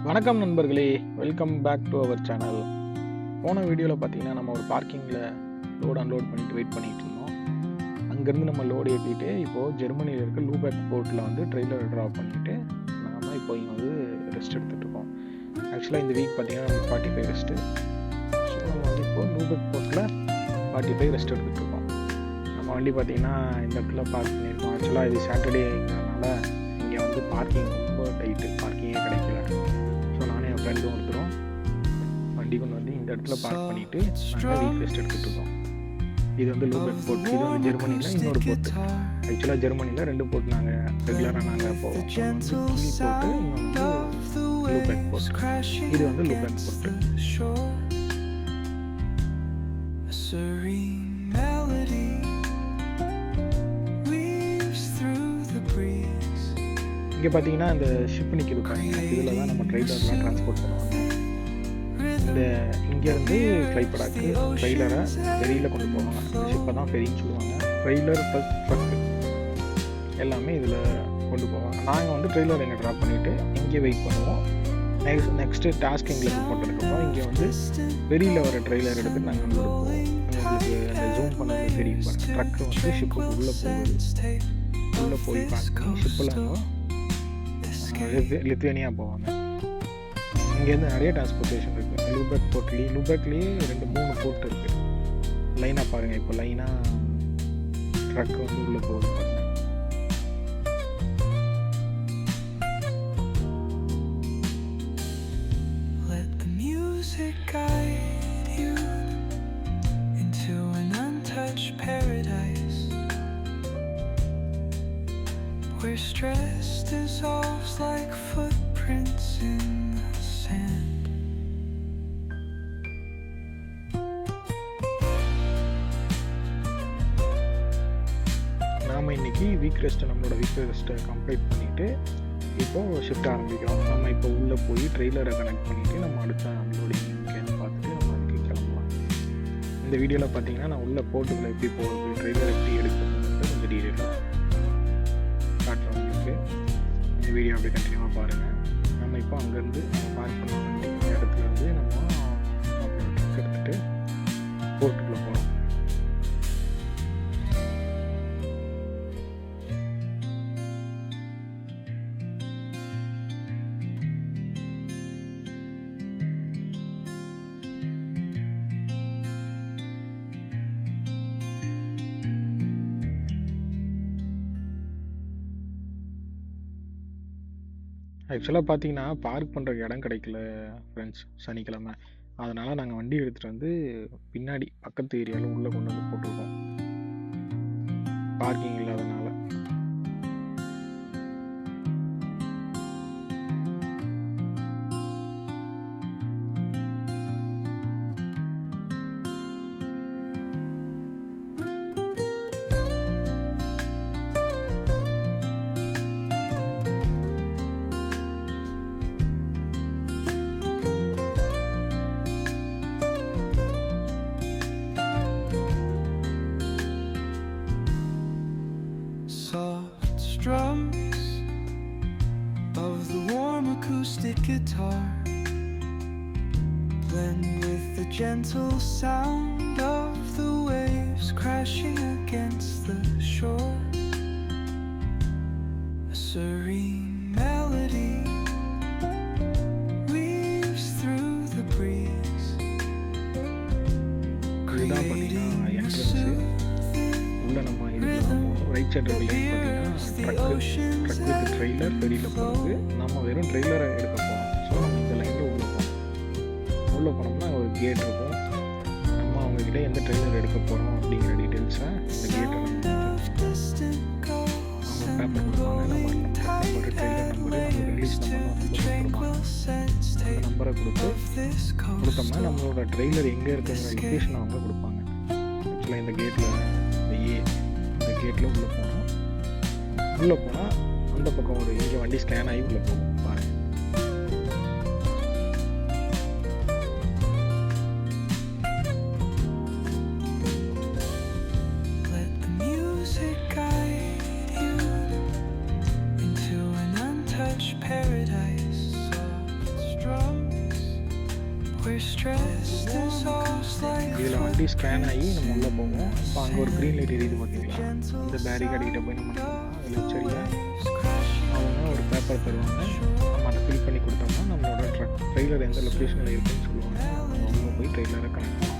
வணக்கம் நண்பர்களே, welcome back to our channel. போன வீடியோவில் பார்த்தீங்கன்னா நம்ம ஒரு பார்க்கிங்கில் லோட் அன்லோட் பண்ணிட்டு வெயிட் பண்ணிகிட்டு இருந்தோம். அங்கேருந்து நம்ம லோடு ஏற்றிட்டு இப்போது ஜெர்மனியில் இருக்க லூபேக் போர்ட்டில் வந்து ட்ரெய்லரை ட்ராப் பண்ணிவிட்டு நம்ம இப்போ இங்கே வந்து ரெஸ்ட் எடுத்துகிட்டு இருக்கோம். ஆக்சுவலாக இந்த வீக் பார்த்தீங்கன்னா நம்ம 45 ரெஸ்ட்டு. ஸோ நம்ம வந்து இப்போது லூபேக் போர்ட்டில் 45 ரெஸ்ட் எடுத்துகிட்டு இருக்கோம். நம்ம வண்டி பார்த்தீங்கன்னா இந்த இடத்துல பார்க் பண்ணியிருக்கோம். ஆக்சுவலாக இது சாட்டர்டேங்கிறதுனால இங்கே வந்து பார்க்கிங் ரொம்ப டைட்டு, பார்க்கிங்கே கிடைக்கல. ஸோ நானும் என் ஃப்ரெண்டும் ஒருத்தரும் வண்டி கொண்டு வந்து இந்த இடத்துல பார்க் பண்ணிவிட்டு நாங்கள் வீக் ரெஸ்ட் எடுத்துகிட்டு இருக்கோம். இது வந்து லூபேக் போர்ட். இது வந்து ஜெர்மனியில் இன்னொரு போர்ட்டு. ஆக்சுவலாக ஜெர்மனியில் 2 போர்ட் நாங்கள் ரெகுலராக நாங்கள் போவோம். வந்து கிவி போர்ட்டு, இன்னொன்று வந்து லூபேக் போர்ட். இது வந்து லூபேக் போர்ட்டு. இங்கே பார்த்தீங்கன்னா இந்த ஷிப் நிற்கிது பாருங்க. இதில் தான் நம்ம ட்ரெய்லர்லாம் ட்ரான்ஸ்போர்ட் பண்ணுவாங்க. இந்த இங்கேருந்து ஃப்ளைப்படாக்கு ட்ரெய்லரை ஃபெரியில் கொண்டு போவாங்க. இந்த ஷிப்பை தான் ஃபெரின்னு சொல்லுவாங்க. ட்ரெய்லர் ப்ளஸ் ட்ரக்கு எல்லாமே இதில் கொண்டு போவாங்க. நாங்கள் வந்து ட்ரெய்லர் இங்கே ட்ராப் பண்ணிவிட்டு இங்கே வெயிட் பண்ணுவோம். நெக்ஸ்ட்டு டாஸ்க் எங்களுக்கு போட்டதுக்கப்புறம் இங்கே வந்து ஃபெரியில் வர ட்ரெய்லர் எடுத்து நாங்கள் வந்து போவோம். உங்களுக்கு அந்த ஜூம் பண்ணது தெரியும் பாருங்கள். ட்ரக்கு வந்து ஷிப்புக்கு உள்ளே போகுது. உள்ளே போய் பார்த்து ஷிப்பில் லித்வேனியா போவாங்க. இங்கேருந்து நிறைய டிரான்ஸ்போர்ட்டேஷன் இருக்குது. லூபேக்லேயே 2-3 போர்ட் இருக்குது. லைனாக பாருங்கள். இப்போ லைனாக ட்ரக் வந்து உள்ளே போகுது பாருங்கள். Where stress dissolves like footprints in the sand. நாம் இன்னைக்கு வீக் ரெஸ்ட்டை நம்மளோட வீக் ரெஸ்ட்டை கம்ப்ளீட் பண்ணிவிட்டு இப்போது ஷிஃப்ட் ஆரம்பிக்கிறோம். நம்ம இப்போ உள்ளே போய் ட்ரெய்லரை கனெக்ட் பண்ணிவிட்டு நம்ம அடுத்த அன்லோடிங் எங்கேன்னு பார்த்துட்டு நம்ம அதுக்கு கிளம்பலாம். இந்த வீடியோவில் பார்த்தீங்கன்னா நான் உள்ளே போர்ட்டுக்குள்ளே எப்படி போகிறது, ட்ரெய்லர் எப்படி எடுக்கணும்னு கொஞ்சம் டீட்டெயிலாக காட்டுறோம் உங்களுக்கு. இந்த வீடியோ அப்படியே கண்டினியூவாக பாருங்கள். நம்ம இப்போ அங்கேருந்து நம்ம பார்க் பண்ண வேண்டிய இடத்துலேருந்து நம்ம ட்ரக் எடுத்துகிட்டு போர்ட்டுக்குள்ளே போகிறோம். ஆக்சுவலாக பார்த்தீங்கன்னா பார்க் பண்ணுறக்கு இடம் கிடைக்கல ஃப்ரெண்ட்ஸ் சனிக்கிழமை. அதனால் நாங்கள் வண்டி எடுத்துகிட்டு வந்து பின்னாடி பக்கத்து ஏரியாவில் உள்ளே கொண்டு வந்து போட்டிருக்கோம், பார்க்கிங் இல்லாதனால. Drums of the warm acoustic guitar blend with the gentle sound of the waves crashing against the shore. A serene melody weaves through the breeze, creating a soothing உள்ள நம்ம இதுதான் போகணும். ரைட் சைடு பார்த்தீங்கன்னா drug with trailer ஃபெரியில் போகிறது. நம்ம வெறும் ட்ரெய்லரை எடுக்க போகிறோம். ஸோ நம்ம இந்த லைனில் உள்ளே போகணும். உள்ளே போனோம்னா ஒரு கேட் இருக்கும். நம்ம அவங்கக்கிட்ட எந்த ட்ரெய்லர் எடுக்க போகிறோம் அப்படிங்கிற டீட்டெயில்ஸை இந்த கேட்டை அவங்க பேப்பர் கொடுப்பாங்க. நம்பர் ட்ரெய்லர் நம்பரு, நம்ம ரிலீஸ் நம்பர் அந்த நம்பரை கொடுத்தோம்னா நம்மளோட ட்ரெய்லர் எங்கே இருக்குங்கிற லொக்கேஷன் அவங்க கொடுப்பாங்க. ஆக்சுவலாக இந்த கேட்டில் இந்த கேட்டில் உள்ளே போனால் அந்த பக்கம் ஒரு இங்கே வண்டி ஸ்கேன் ஆகி உள்ளே போகும் பாருங்கள். paradise, soft where stress dissolves like இதில் வண்டி ஸ்கேன் ஆகி நம்ம உள்ளே போவோம். இப்போ அங்கே ஒரு க்ரீன் லைட் எரியுது பார்த்தீங்களா, இந்த பேரிகார்டு கிட்ட போய் நம்ம லெஃப்ட் சைடில் அவங்க ஒரு பேப்பர் தருவாங்க. நம்ம அதை ஃபில் பண்ணி கொடுத்தோம்னா நம்மளோட ட்ரெய்லர் எந்த லொக்கேஷனில் இருக்குன்னு சொல்லுவாங்க. நம்ம உள்ளே போய் ட்ரெய்லரை கனெக்ட் பண்ணலாம்.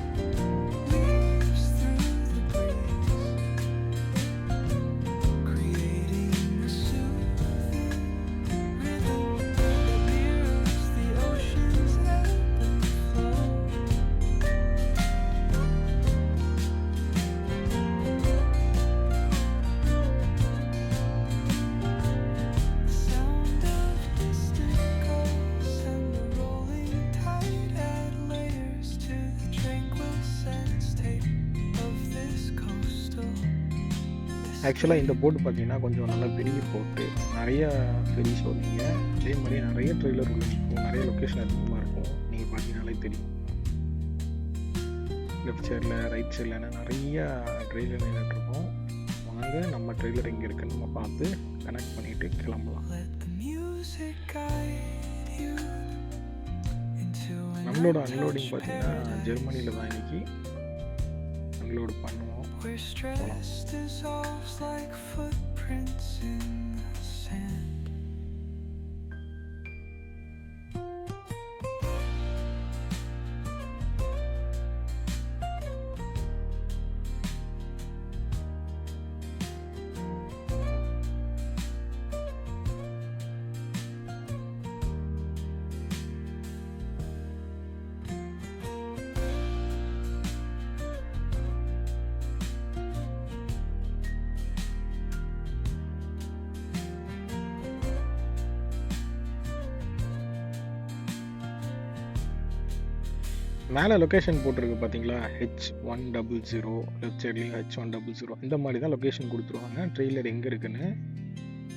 ஆக்சுவலாக இந்த போட்டு பார்த்தீங்கன்னா கொஞ்சம் நல்ல பெரிய போட்டு, நிறைய ஃபெரிஸ் வருவீங்க. அதே மாதிரி நிறைய ட்ரெய்லர் உள்ள நிற்கும், நிறைய லொக்கேஷன் அதிகமாக இருக்கும். நீங்கள் பார்த்தீங்கன்னாலே தெரியும். லெஃப்ட் சைடில் ரைட் சைடில் நிறைய ட்ரெய்லர் நின்றுட்டுருக்கோம். வாங்க நம்ம ட்ரெய்லர் எங்கே இருக்குன்னு நம்ம பார்த்து கனெக்ட் பண்ணிவிட்டு கிளம்பலாம். நம்மளோட அன்லோடிங் பார்த்தீங்கன்னா ஜெர்மனியில் தான் இன்றைக்கி அன்லோடு பண்ணுவோம். Where stress dissolves like footprints in the sand. மேலே லொக்கேஷன் போட்டிருக்கு பார்த்தீங்களா, H100, லெஃப்ட் சைட்லேயும் H100, இந்த மாதிரி தான் லொக்கேஷன் கொடுத்துருவாங்க. ட்ரெய்லர் எங்கே இருக்குன்னு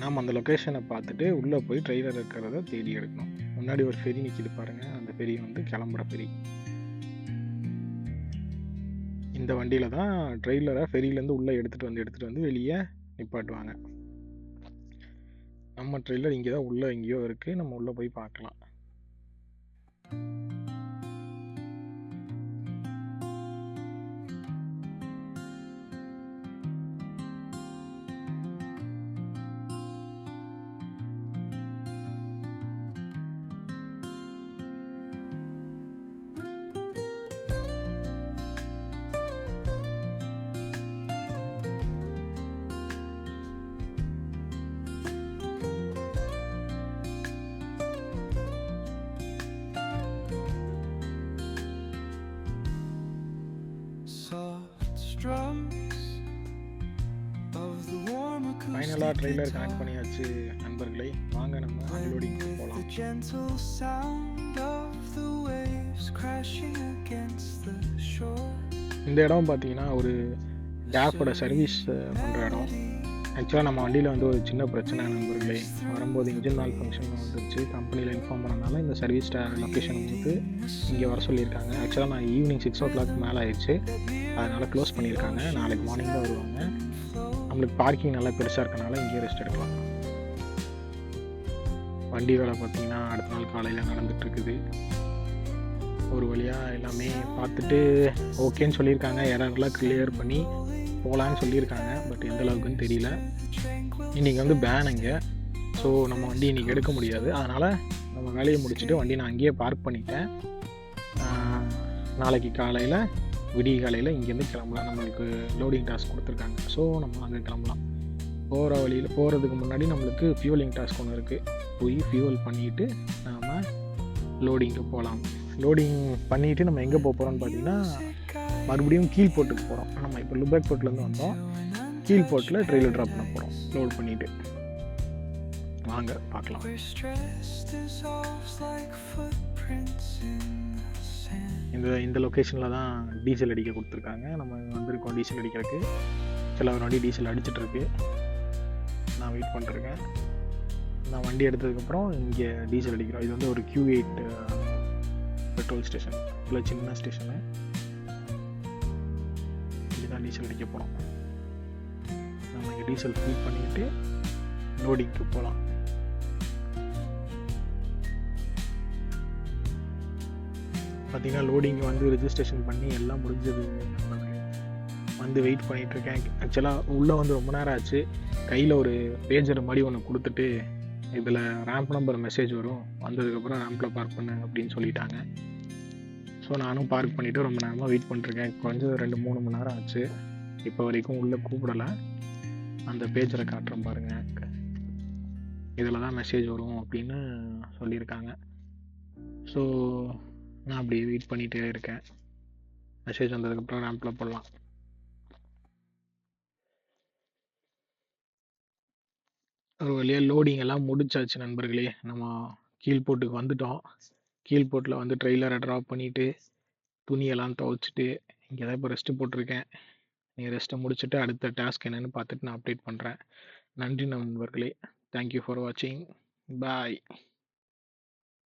நாம் அந்த லொக்கேஷனை பார்த்துட்டு உள்ளே போய் ட்ரெய்லர் இருக்கிறத தேடி எடுக்கணும். முன்னாடி ஒரு ஃபெரி நிற்கிது பாருங்கள், அந்த ஃபெரி வந்து கிளம்புற ஃபெரி. இந்த வண்டியில் தான் ட்ரெய்லரை ஃபெரியிலேருந்து உள்ளே எடுத்துகிட்டு வந்து வெளியே நிப்பாட்டுவாங்க. நம்ம ட்ரெய்லர் இங்கே தான் உள்ளே எங்கேயோ இருக்குது, நம்ம உள்ளே போய் பார்க்கலாம். ஃபைனலாக ட்ரெய்லர் கனெக்ட் பண்ணியாச்சு நண்பர்களே. வாங்க நம்ம அன்லோடிங் போகலாம். இந்த இடம் பார்த்தீங்கன்னா ஒரு டேஃபோட சர்வீஸ் பண்ணுற இடம். ஆக்சுவலாக நம்ம வண்டியில் வந்து ஒரு சின்ன பிரச்சனை நண்பர்களே. வரும்போது இன்ஜின் மால் ஃபங்க்ஷன் வந்துருச்சு, கம்பெனியில் இன்ஃபார்ம் பண்ணனால இந்த சர்வீஸ் லொக்கேஷன் வந்து இங்கே வர சொல்லியிருக்காங்க. ஆக்சுவலாக நான் ஈவினிங் 6 o'clock மேலே ஆயிடுச்சு, அதனால் க்ளோஸ் பண்ணியிருக்காங்க. நாளைக்கு மார்னிங் தான் வருவாங்க. நம்மளுக்கு பார்க்கிங் நல்லா பெருசாக இருக்கனால இங்கேயே ரெஸ்ட் எடுக்கலாம். வண்டி வேலை பார்த்தீங்கன்னா அடுத்த நாள் காலையில் நடந்துகிட்ருக்குது. ஒரு வழியாக எல்லாமே பார்த்துட்டு ஓகேன்னு சொல்லியிருக்காங்க. எரர்லாம் கிளியர் பண்ணி போகலான்னு சொல்லியிருக்காங்க. பட் எந்த அளவுக்குன்னு தெரியல. இன்றைக்கி வந்து பேன் அங்கே, ஸோ நம்ம வண்டி இன்றைக்கி எடுக்க முடியாது. அதனால் நம்ம வேலையை முடிச்சுட்டு வண்டி நான் அங்கேயே பார்க் பண்ணிட்டேன். நாளைக்கு காலையில் விடிய காலையில் இங்கேருந்து கிளம்பலாம். நம்மளுக்கு லோடிங் டாஸ்க் கொடுத்துருக்காங்க, ஸோ நம்ம அங்கே கிளம்பலாம். போகிற வழியில் போகிறதுக்கு முன்னாடி நம்மளுக்கு ஃபியூவலிங் டாஸ்க் ஒன்று இருக்குது. போய் ஃபியூவல் பண்ணிவிட்டு நாம் லோடிங்க்கு போகலாம். லோடிங் பண்ணிவிட்டு நம்ம எங்கே போக போகிறோம்னு பார்த்தீங்கன்னா மறுபடியும் கீழ் போர்ட்டுக்கு போகிறோம். நம்ம இப்போ லுபேக் போர்ட்லேருந்து வந்தோம், கீழ் போர்ட்டில் ட்ரெய்லர் ட்ராப் பண்ண போகிறோம் லோட் பண்ணிவிட்டு. வாங்க பார்க்கலாம். இந்த லொக்கேஷனில் தான் டீசல் அடிக்க கொடுத்துருக்காங்க. நம்ம வந்திருக்கோம் டீசல் அடிக்கிறதுக்கு. சில ஒரு வண்டி டீசல் அடிச்சிட்ருக்கு, நான் வெயிட் பண்ணிருக்கேன். நான் வண்டி எடுத்ததுக்கப்புறம் இங்கே டீசல் அடிக்கிறோம். இது வந்து ஒரு Q8 பெட்ரோல் ஸ்டேஷன், இல்லை சின்ன ஸ்டேஷனு. இங்கே தான் டீசல் அடிக்க போகிறோம். நம்ம இங்கே டீசல் ஃபில் பண்ணிவிட்டு லோடிங்க்கு போகலாம். பார்த்தீங்கன்னா லோடிங் வந்து ரெஜிஸ்ட்ரேஷன் பண்ணி எல்லாம் முடிஞ்சது நண்பர்களே. வந்து வெயிட் பண்ணிகிட்ருக்கேன். ஆக்சுவலாக உள்ளே வந்து ரொம்ப நேரம் ஆச்சு. கையில் ஒரு பேஜர் மாதிரி ஒன்று கொடுத்துட்டு இதில் ரேம்ப் நம்பர் மெசேஜ் வரும், வந்ததுக்கப்புறம் ரேம்பில் பார்க் பண்ணு அப்படின்னு சொல்லிட்டாங்க. ஸோ நானும் பார்க் பண்ணிவிட்டு ரொம்ப நேரமாக வெயிட் பண்ணிட்டுருக்கேன். குறைஞ்சது 2-3 மணி நேரம் ஆச்சு. இப்போ வரைக்கும் உள்ளே கூப்பிடலை. அந்த பேஜரை காட்டுறேன் பாருங்கள். இதில் தான் மெசேஜ் வரும் அப்படின்னு சொல்லியிருக்காங்க. ஸோ நான் அப்படியே வெயிட் பண்ணிகிட்டே இருக்கேன். மெசேஜ் வந்ததுக்கப்புறம் ரேம்பில் போடலாம். ஒரு வழியாக லோடிங் எல்லாம் முடிச்சாச்சு நண்பர்களே. நம்ம கீழ்போர்ட்டுக்கு வந்துட்டோம். கீழ்போர்ட்டில் வந்து ட்ரெய்லரை ட்ராப் பண்ணிவிட்டு துணியெல்லாம் துவைச்சிட்டு இங்கே தான் இப்போ ரெஸ்ட்டு போட்டிருக்கேன். நீ ரெஸ்ட்டை முடிச்சுட்டு அடுத்த டாஸ்க் என்னென்னு பார்த்துட்டு நான் அப்டேட் பண்ணுறேன். நன்றி நண்பர்களே. தேங்க்யூ ஃபார் வாட்சிங். பாய்.